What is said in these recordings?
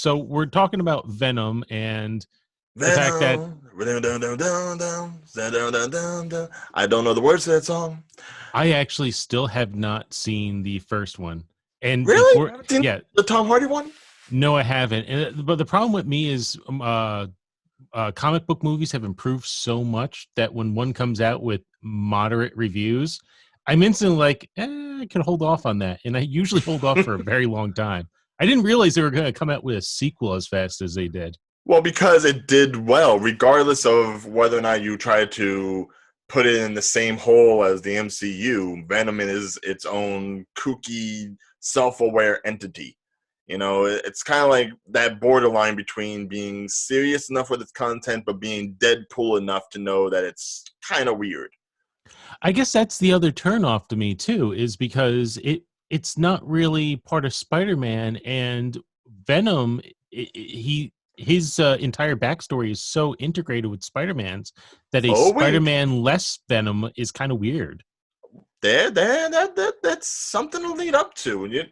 So we're talking about Venom and the fact that Venom. Dun, dun, dun, dun, dun, dun, dun, dun, dun, dun. I don't know the words to that song. I actually still have not seen the first one. And Really? You before, haven't seen yeah, the Tom Hardy one? no, I haven't. But the problem with me is comic book movies have improved so much that when one comes out with moderate reviews, I'm instantly like, I can hold off on that. And I usually hold off for a very long time. I didn't realize they were going to come out with a sequel as fast as they did. Well, because it did well, regardless of whether or not you try to put it in the same hole as the MCU. Venom is its own kooky, self-aware entity. It's kind of like that borderline between being serious enough with its content, but being Deadpool enough to know that it's kind of weird. I guess that's the other turnoff to me too, is because it's not really part of Spider-Man, and Venom. His entire backstory is so integrated with Spider-Man's that a Oh, wait. Spider-Man less Venom is kind of weird. That's something to lead up to.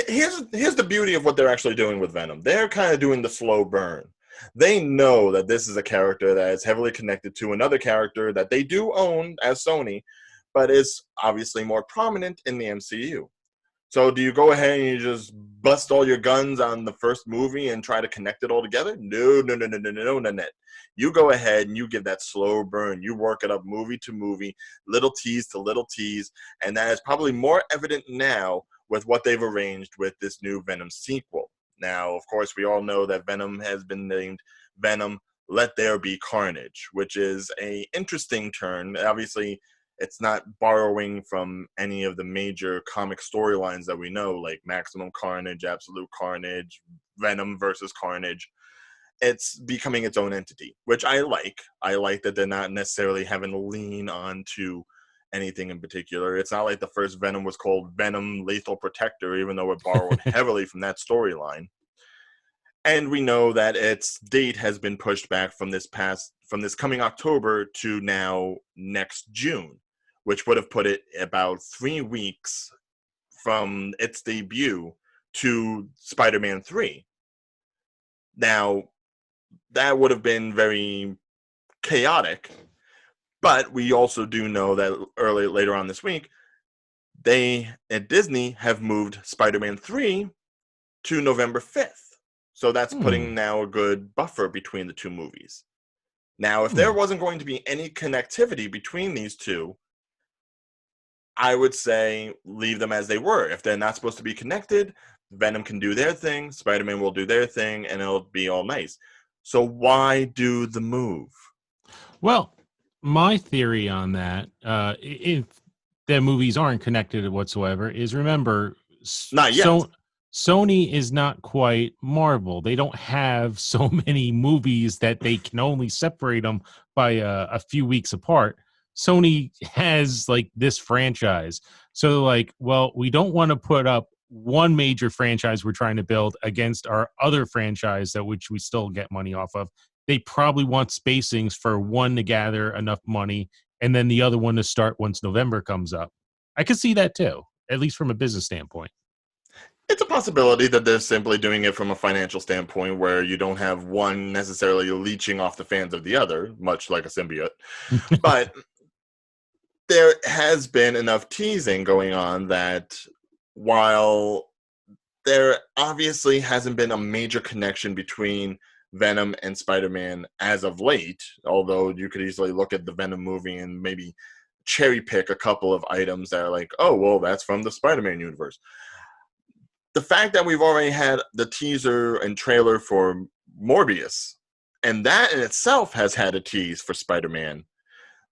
Here's the beauty of what they're actually doing with Venom. They're kind of doing the slow burn. They know that this is a character that is heavily connected to another character that they do own as Sony, but is obviously more prominent in the MCU. So do you go ahead and you just bust all your guns on the first movie and try to connect it all together? No, no, no, no, no, no, no, no, no. You go ahead and you give that slow burn. You work it up movie to movie, little tease to little tease, and that is probably more evident now with what they've arranged with this new Venom sequel. Now, of course, we all know that Venom has been named Venom Let There Be Carnage, which is a interesting turn. Obviously, it's not borrowing from any of the major comic storylines that we know, like Maximum Carnage, Absolute Carnage, Venom versus Carnage. It's becoming its own entity, which I like. I like that they're not necessarily having to lean on to anything in particular. It's not like the first Venom was called Venom Lethal Protector, even though it borrowed heavily from that storyline. And we know that its date has been pushed back from this coming October to now next June, which would have put it about 3 weeks from its debut to Spider-Man 3. Now, that would have been very chaotic, but we also do know that later on this week, they at Disney have moved Spider-Man 3 to November 5th. So that's Hmm. putting now a good buffer between the two movies. Now, if there Hmm. wasn't going to be any connectivity between these two, I would say leave them as they were. If they're not supposed to be connected, Venom can do their thing, Spider-Man will do their thing, and it'll be all nice. So why do the move? Well, my theory on that, if the movies aren't connected whatsoever, is remember, Not yet. Sony is not quite Marvel. They don't have so many movies that they can only separate them by a few weeks apart. Sony has like this franchise. So, like, well, we don't want to put up one major franchise we're trying to build against our other franchise that which we still get money off of. They probably want spacings for one to gather enough money and then the other one to start once November comes up. I could see that too, at least from a business standpoint. It's a possibility that they're simply doing it from a financial standpoint where you don't have one necessarily leeching off the fans of the other, much like a symbiote. But there has been enough teasing going on that while there obviously hasn't been a major connection between Venom and Spider-Man as of late, although you could easily look at the Venom movie and maybe cherry pick a couple of items that are like, oh, well, that's from the Spider-Man universe. The fact that we've already had the teaser and trailer for Morbius, and that in itself has had a tease for Spider-Man,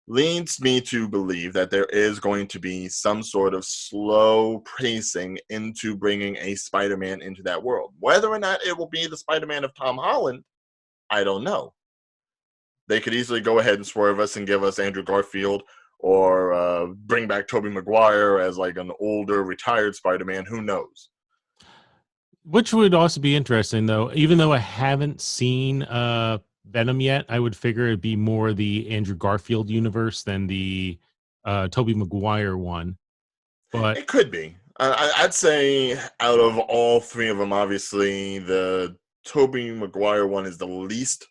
leads me to believe that there is going to be some sort of slow pacing into bringing a Spider-Man into that world. Whether or not it will be the Spider-Man of Tom Holland, I don't know. They could easily go ahead and swerve us and give us Andrew Garfield or bring back Tobey Maguire as like an older retired Spider-Man. Who knows? Which would also be interesting, though. Even though I haven't seen Venom yet, I would figure it'd be more the Andrew Garfield universe than the Tobey Maguire one. But It could be. I'd say out of all three of them, obviously the Tobey Maguire one is the least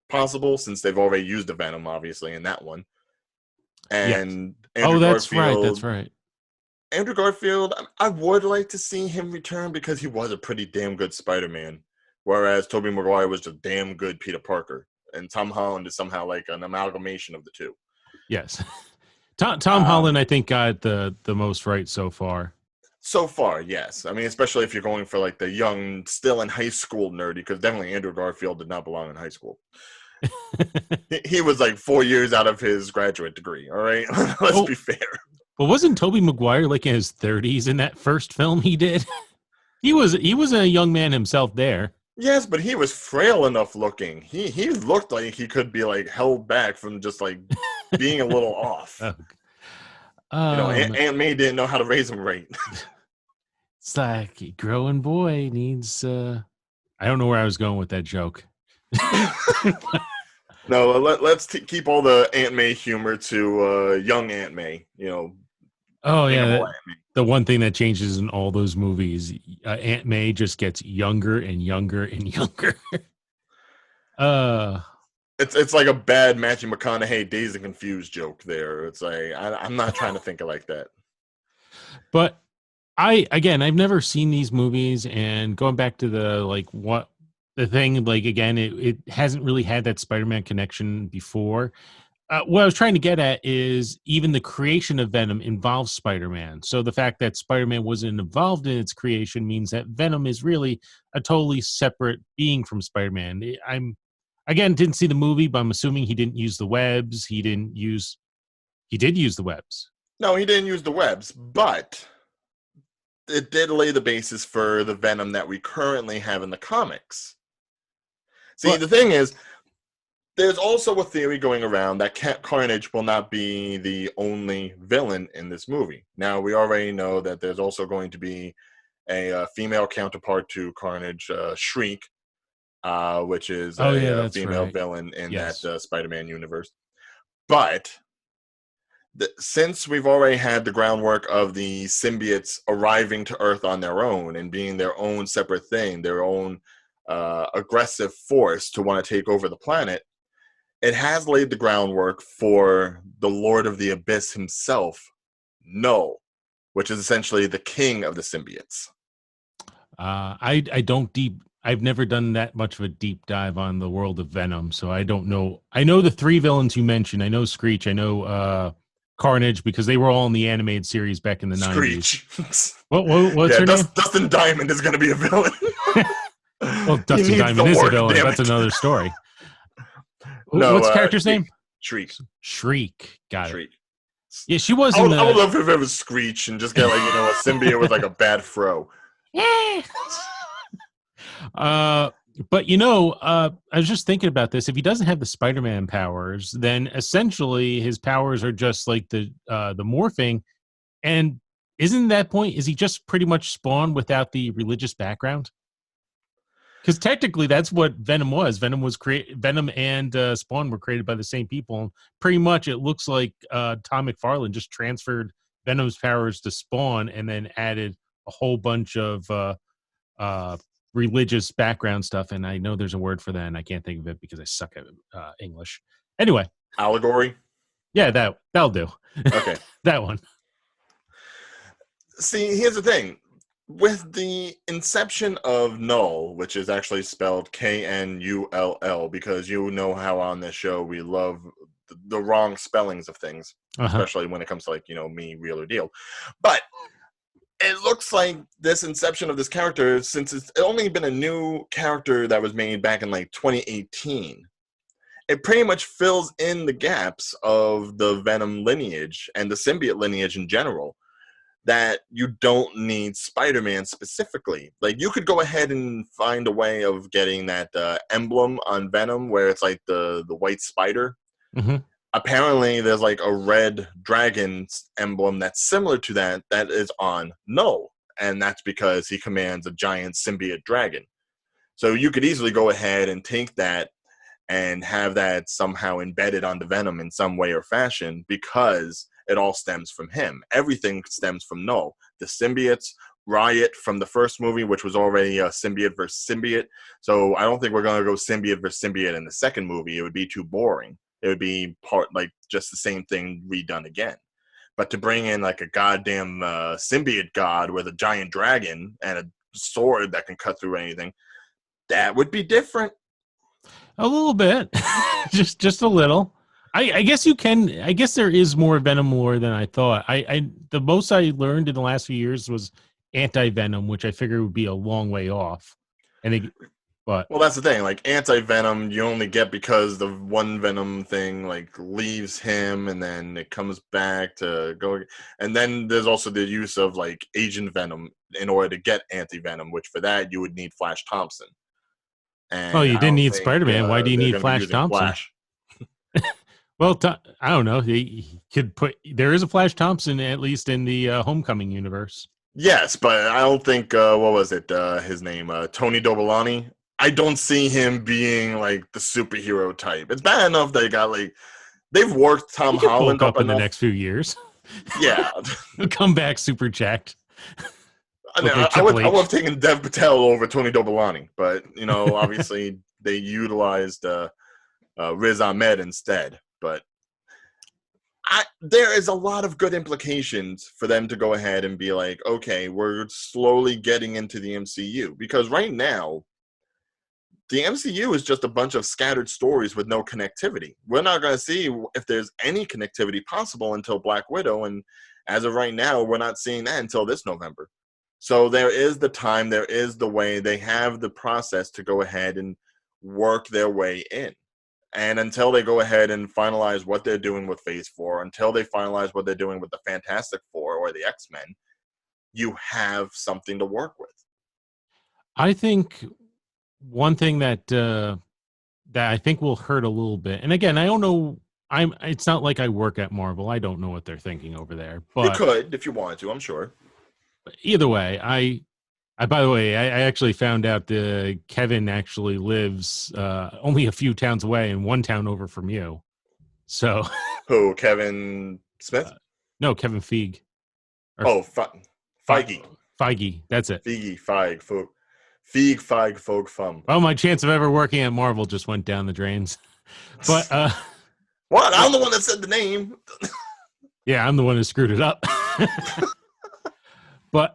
possible, since they've already used the Venom, obviously, in that one. Yes. And Oh, that's right. That's right. Andrew Garfield, I would like to see him return because he was a pretty damn good Spider-Man, whereas Tobey Maguire was a damn good Peter Parker, and Tom Holland is somehow like an amalgamation of the two. Yes. Tom Holland, I think, got the most right so far. So far, yes. I mean, especially if you're going for like the young, still in high school nerdy, because definitely Andrew Garfield did not belong in high school. He was like 4 years out of his graduate degree. All right, let's be fair. But wasn't Tobey Maguire like in his 30s in that first film he did? He was a young man himself there. Yes, but he was frail enough looking. He looked like he could be like held back from just like being a little off. Aunt May didn't know how to raise him right. It's like a growing boy needs. I don't know where I was going with that joke. No, let's keep all the Aunt May humor to young Aunt May. Oh yeah, the one thing that changes in all those movies, Aunt May just gets younger and younger and younger. It's like a bad Matthew McConaughey Dazed and Confused joke there. It's like I'm not trying to think of like that. But I've never seen these movies, and going back to the thing, like again, it hasn't really had that Spider-Man connection before. What I was trying to get at is even the creation of Venom involves Spider-Man. So the fact that Spider-Man wasn't involved in its creation means that Venom is really a totally separate being from Spider-Man. Didn't see the movie, but I'm assuming he didn't use the webs. He did use the webs. No, he didn't use the webs, but it did lay the basis for the Venom that we currently have in the comics. See, the thing is, there's also a theory going around that Carnage will not be the only villain in this movie. Now, we already know that there's also going to be a female counterpart to Carnage, Shriek, which is a female villain in that Spider-Man universe. But since we've already had the groundwork of the symbiotes arriving to Earth on their own and being their own separate thing, their own aggressive force to want to take over the planet, it has laid the groundwork for the Lord of the Abyss himself, Null, which is essentially the king of the symbiotes. I've never done that much of a deep dive on the world of Venom, so I don't know. I know the three villains you mentioned. I know Screech. I know Carnage, because they were all in the animated series back in the 90s. Screech. What's her name? Dustin Diamond is going to be a villain. Well, Dustin Diamond is a villain. That's another story. No, what's the character's name? Shriek. Got Shriek. It. Yeah, she was. I would love if it was Screech and just get like a symbiote with like a bad fro. Yeah. But I was just thinking about this. If he doesn't have the Spider-Man powers, then essentially his powers are just like the morphing. And isn't that point? Is he just pretty much Spawn without the religious background? Because technically, that's what Venom was. Venom and Spawn were created by the same people. And pretty much, it looks like Todd McFarlane just transferred Venom's powers to Spawn and then added a whole bunch of religious background stuff. And I know there's a word for that, and I can't think of it because I suck at English. Anyway, allegory. Yeah, that'll do. Okay, that one. See, here's the thing. With the inception of Null, which is actually spelled Knull, because you know how on this show we love the wrong spellings of things, especially when it comes to like, me, real or deal. But it looks like this inception of this character, since it's only been a new character that was made back in like 2018, it pretty much fills in the gaps of the Venom lineage and the symbiote lineage in general, that you don't need Spider-Man specifically. Like, you could go ahead and find a way of getting that emblem on Venom where it's like the white spider. Mm-hmm. Apparently, there's like a red dragon emblem that's similar to that is on Null. And that's because he commands a giant symbiote dragon. So you could easily go ahead and take that and have that somehow embedded onto Venom in some way or fashion, because it all stems from him. Everything stems from Null. The symbiotes, Riot from the first movie, which was already a symbiote versus symbiote. So I don't think we're going to go symbiote versus symbiote in the second movie. It would be too boring. It would be just the same thing redone again. But to bring in like a goddamn symbiote god with a giant dragon and a sword that can cut through anything, that would be different. A little bit, just a little. I guess you can. I guess there is more Venom lore than I thought. The most I learned in the last few years was anti-Venom, which I figured would be a long way off. But well, that's the thing. Like anti-Venom, you only get because the one Venom thing like leaves him, and then it comes back to go. And then there's also the use of like Agent Venom in order to get anti-Venom, which for that you would need Flash Thompson. And you I didn't don't need think, Spider-Man. Why do you they're need gonna be Flash using Thompson? Flash. Well, I don't know. He could put. There is a Flash Thompson at least in the Homecoming universe. Yes, but I don't think what was it? His name, Tony Dobalani. I don't see him being like the superhero type. It's bad enough they got like they've worked Tom He could Holland bulk up in enough. the next few years. Yeah, He'll come back super jacked. I would have taken Dev Patel over Tony Dobalani, but you know, obviously they utilized Riz Ahmed instead. But there is a lot of good implications for them to go ahead and be like, okay, we're slowly getting into the MCU. Because right now, the MCU is just a bunch of scattered stories with no connectivity. We're not going to see if there's any connectivity possible until Black Widow. And as of right now, we're not seeing that until this November. So there is the time, there is the way, they have the process to go ahead and work their way in. And until they go ahead and finalize what they're doing with Phase 4, until they finalize what they're doing with the Fantastic Four or the X-Men, you have something to work with. I think one thing that I think will hurt a little bit, and again, I don't know. It's not like I work at Marvel. I don't know what they're thinking over there. But you could if you wanted to. I'm sure. Either way, I by the way, I actually found out Kevin actually lives only a few towns away and one town over from you. So who? Kevin Smith? No, Kevin Feige. Feige. Feige. That's it. Feige. Fog, Fum. Well, my chance of ever working at Marvel just went down the drains. But what? I'm the one that said the name. Yeah, I'm the one who screwed it up. But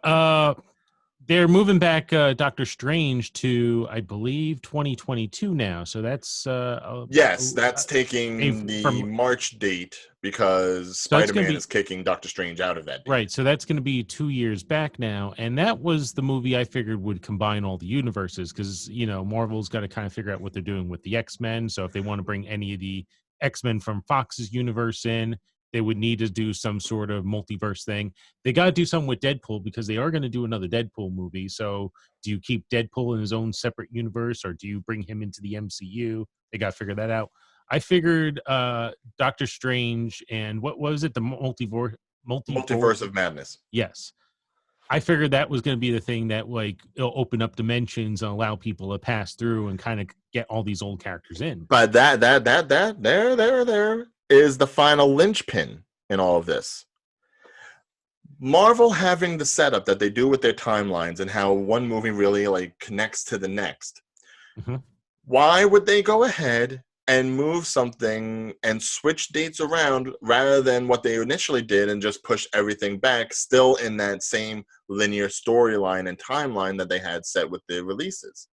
they're moving back Doctor Strange to, I believe, 2022 now. So that's that's taking the March date because Spider-Man is kicking Doctor Strange out of that date. Right. So that's going to be 2 years back now. And that was the movie I figured would combine all the universes because, you know, Marvel's got to kind of figure out what they're doing with the X-Men. So if they want to bring any of the X-Men from Fox's universe in, they would need to do some sort of multiverse thing. They got to do something with Deadpool because they are going to do another Deadpool movie. So do you keep Deadpool in his own separate universe or do you bring him into the MCU? They got to figure that out. I figured Doctor Strange and what was it? The multiverse of madness. Yes. I figured that was going to be the thing that like it'll open up dimensions and allow people to pass through and kind of get all these old characters in. But there is the final linchpin in all of this. Marvel having the setup that they do with their timelines and how one movie really like connects to the next. Mm-hmm. Why would they go ahead and move something and switch dates around rather than what they initially did and just push everything back still in that same linear storyline and timeline that they had set with the releases?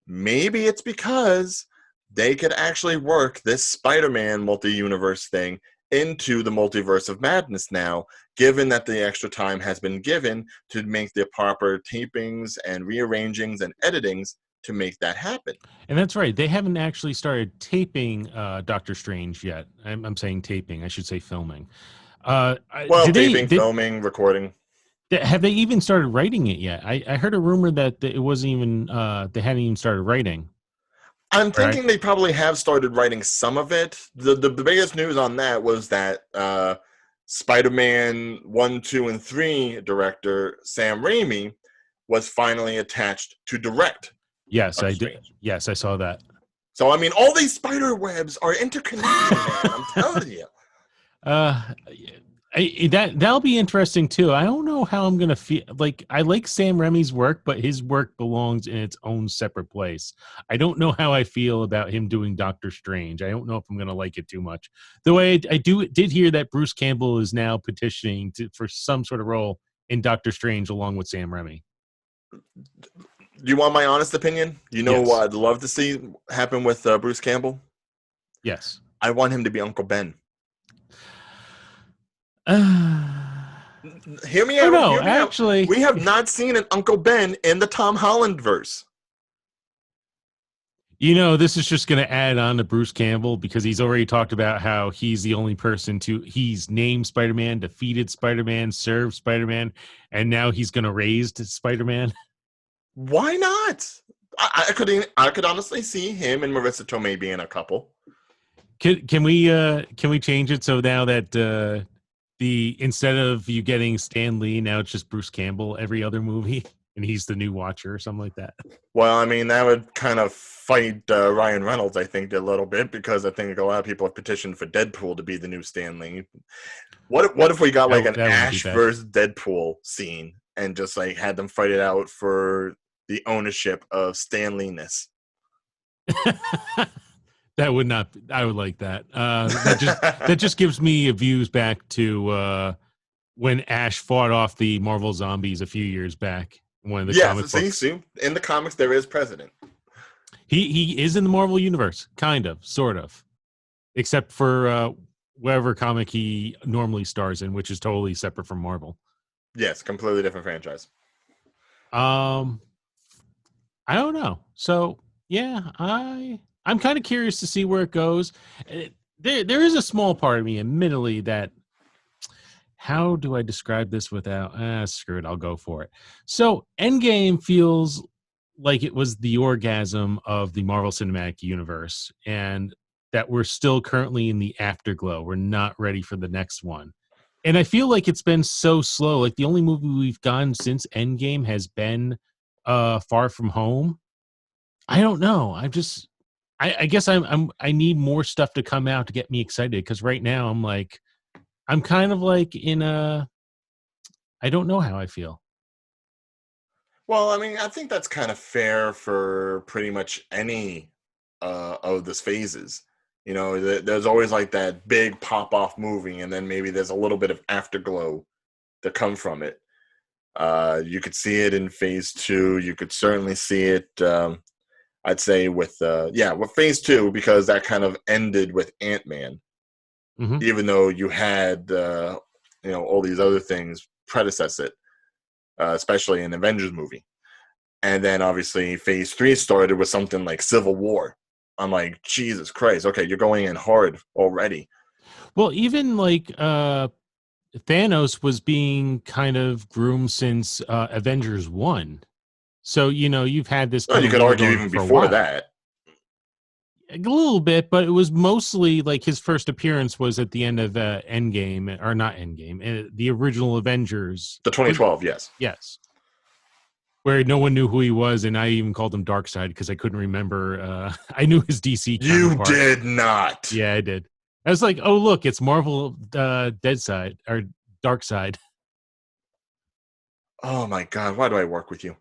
Maybe it's because they could actually work this Spider-Man multi-universe thing into the multiverse of madness now, given that the extra time has been given to make the proper tapings and rearrangings and editings to make that happen. And that's right. They haven't actually started taping Doctor Strange yet. I'm saying taping. I should say filming. Filming, recording. Have they even started writing it yet? I heard a rumor that it wasn't even, they hadn't even started writing. I'm thinking they probably have started writing some of it. The biggest news on that was that Spider-Man 1, 2, and 3 director Sam Raimi was finally attached to direct. Yes, I did. Yes, I saw that. So, I mean, all these spider webs are interconnected, man. I'm telling you. That'll be interesting too. I don't know how I'm gonna feel. Like I like Sam Raimi's work, but his work belongs in its own separate place. I don't know how I feel about him doing Doctor Strange. I don't know if I'm gonna like it too much. Though did hear that Bruce Campbell is now petitioning for some sort of role in Doctor Strange along with Sam Raimi. Do you want my honest opinion? You know Yes. what I'd love to see happen with Bruce Campbell? Yes. I want him to be Uncle Ben. Hear me Oh out. no, Hear me out. actually, We have not seen an Uncle Ben in the Tom Holland verse. this is just going to add on to Bruce Campbell because he's already talked about how he's the only person he's named Spider-Man, defeated Spider-Man, served Spider-Man, and now he's going to raise Spider-Man. Why not? I could honestly see him and Marissa Tomei being a couple. Can we change it so now that the instead of you getting Stan Lee, now it's just Bruce Campbell every other movie, and he's the new Watcher or something like that? Well, I mean, that would kind of fight Ryan Reynolds, I think, a little bit, because I think a lot of people have petitioned for Deadpool to be the new Stan Lee. What if we got like an Ash versus Deadpool scene and just like had them fight it out for the ownership of Stan Lee-ness? That would not. I would like that. That just gives me views back to when Ash fought off the Marvel zombies a few years back. One of the comic books. See, in the comics there is President. He is in the Marvel universe, kind of, sort of, except for whatever comic he normally stars in, which is totally separate from Marvel. Yes, completely different franchise. I don't know. So yeah, I'm kind of curious to see where it goes. There is a small part of me, admittedly, that how do I describe this without screw it, I'll go for it. So Endgame feels like it was the orgasm of the Marvel Cinematic Universe, and that we're still currently in the afterglow. We're not ready for the next one. And I feel like it's been so slow. Like the only movie we've gotten since Endgame has been Far From Home. I don't know. I guess I need more stuff to come out to get me excited, because right now I'm kind of like in a I don't know how I feel. Well, I mean, I think that's kind of fair for pretty much any of those phases. You know, there's always like that big pop off movie, and then maybe there's a little bit of afterglow to come from it. You could see it in phase two. You could certainly see it. I'd say with phase two, because that kind of ended with Ant-Man, Mm-hmm. even though you had all these other things predecess it, especially an Avengers movie. And then obviously phase three started with something like Civil War. I'm like, Jesus Christ, okay, you're going in hard already. Well, even like Thanos was being kind of groomed since Avengers 1. So, you've had this Well, kind you of could war argue going even for a before while. that. A little bit, but it was mostly like his first appearance was at the end of Endgame, or not Endgame, the original Avengers. The 2012, yes. Yes. Where no one knew who he was, and I even called him Darkseid because I couldn't remember. I knew his DC counterpart. You did not. Yeah, I did. I was like, oh, look, it's Marvel Deadside, or Darkseid. Oh my God, why do I work with you?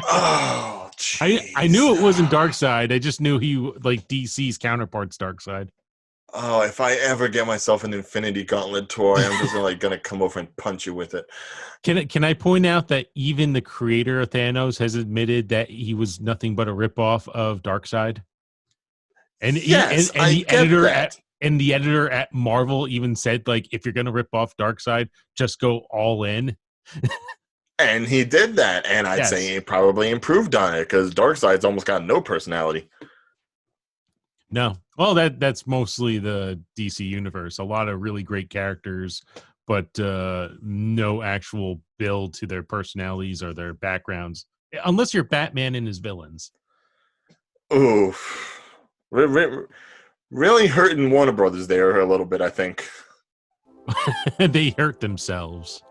Oh, I knew it wasn't Darkseid. I just knew he like DC's counterpart's Darkseid. Oh, if I ever get myself an Infinity Gauntlet toy, I'm just gonna come over and punch you with it. Can I point out that even the creator of Thanos has admitted that he was nothing but a ripoff of Darkseid? And yes, and the I editor that. the editor at Marvel even said, like, if you're gonna rip off Darkseid, just go all in. And he did that, and I'd say he probably improved on it, because Darkseid's almost got no personality. No. Well, that's mostly the DC universe. A lot of really great characters, but no actual build to their personalities or their backgrounds, unless you're Batman and his villains. Oof. Really hurting Warner Brothers there a little bit, I think. They hurt themselves.